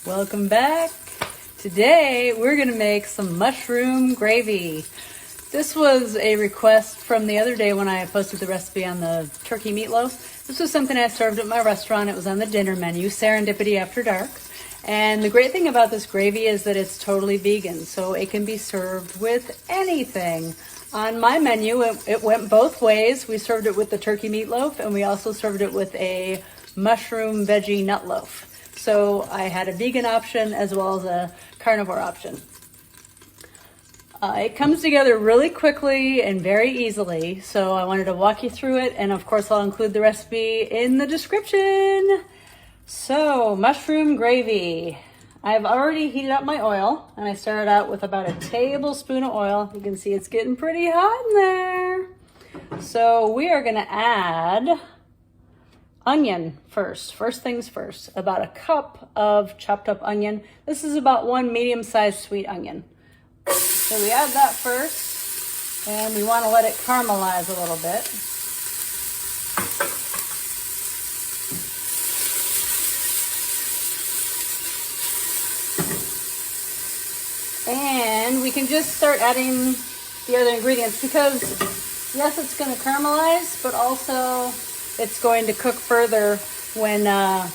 Welcome back. Today we're gonna make some mushroom gravy. This was a request from the other day when I posted the recipe on the turkey meatloaf. This was something I served at my restaurant. It was on the dinner menu, Serendipity After Dark. And the great thing about this gravy is that it's totally vegan, so it can be served with anything. On my menu, it went both ways. We served it with the turkey meatloaf, and we also served it with a mushroom veggie nut loaf. So I had a vegan option as well as a carnivore option. It comes together really quickly and very easily, so I wanted to walk you through it, and of course I'll include the recipe in the description. So, mushroom gravy. I've already heated up my oil, and I started out with about a tablespoon of oil. You can see it's getting pretty hot in there. So we are gonna add onion first. First things first, about a cup of chopped up onion. This is about one medium-sized sweet onion. So we add that first, and we wanna let it caramelize a little bit. And we can just start adding the other ingredients because, yes, it's going to caramelize, but also it's going to cook further when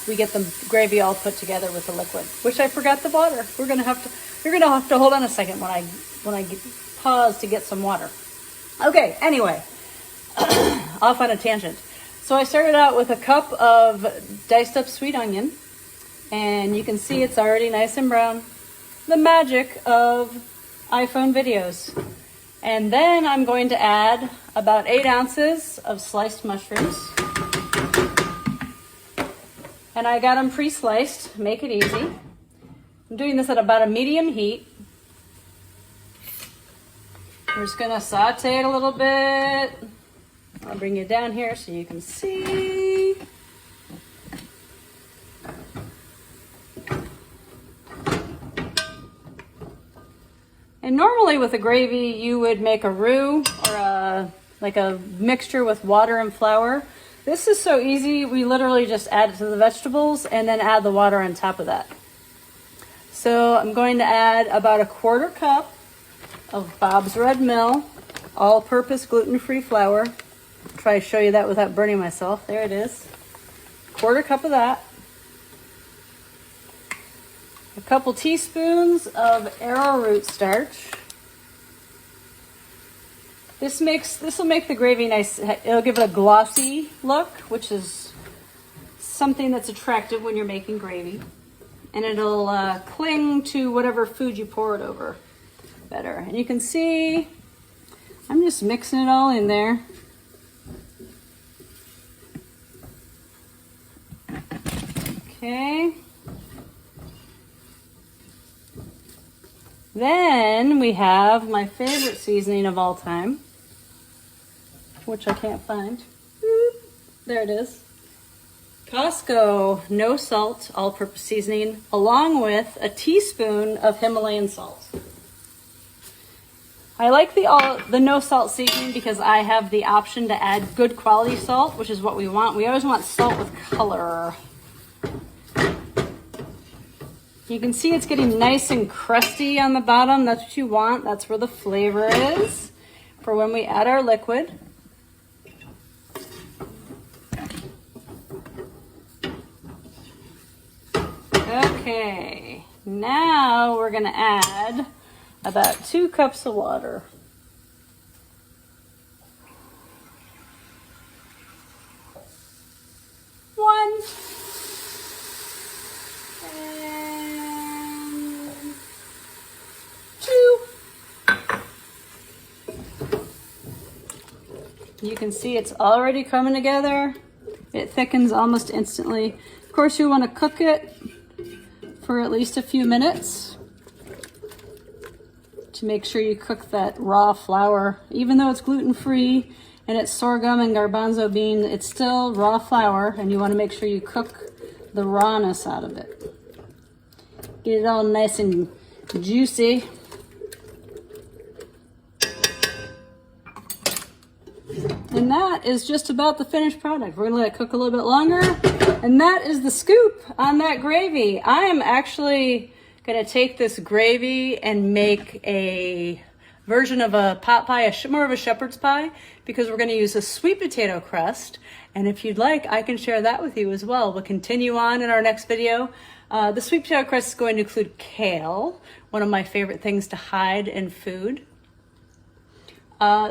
we get the gravy all put together with the liquid. Which I forgot the water. You're going to have to hold on a second when I pause to get some water. Okay. Anyway, off on a tangent. So I started out with a cup of diced up sweet onion, and you can see it's already nice and brown. The magic of iPhone videos. And then I'm going to add about 8 ounces of sliced mushrooms. And I got them pre-sliced, make it easy. I'm doing this at about a medium heat. We're just gonna saute it a little bit. I'll bring you down here so you can see. And normally with a gravy, you would make a roux or like a mixture with water and flour. This is so easy. We literally just add it to the vegetables and then add the water on top of that. So I'm going to add about a 1/4 cup of Bob's Red Mill, all-purpose gluten-free flour. Try to show you that without burning myself. There it is. 1/4 cup of that. A couple teaspoons of arrowroot starch. This will make the gravy nice. It'll give it a glossy look, which is something that's attractive when you're making gravy. And it'll cling to whatever food you pour it over better. And you can see, I'm just mixing it all in there. Okay. Then we have my favorite seasoning of all time, which I can't find. There it is. Costco no salt all-purpose seasoning, along with a teaspoon of Himalayan salt. I like the no salt seasoning because I have the option to add good quality salt, which is what we want. We always want salt with color. You can see it's getting nice and crusty on the bottom. That's what you want. That's where the flavor is for when we add our liquid. Okay, now we're gonna add about 2 cups of water. One. You can see it's already coming together. It thickens almost instantly. Of course, you want to cook it for at least a few minutes to make sure you cook that raw flour. Even though it's gluten-free and it's sorghum and garbanzo bean, it's still raw flour, and you want to make sure you cook the rawness out of it. Get it all nice and juicy. And that is just about the finished product. We're gonna let it cook a little bit longer. And that is the scoop on that gravy. I am actually gonna take this gravy and make a version of a pot pie, more of a shepherd's pie, because we're gonna use a sweet potato crust. And if you'd like, I can share that with you as well. We'll continue on in our next video. The sweet potato crust is going to include kale, one of my favorite things to hide in food.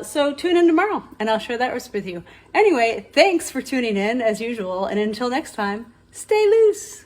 So tune in tomorrow and I'll share that recipe with you. Anyway, thanks for tuning in as usual. And until next time, stay loose.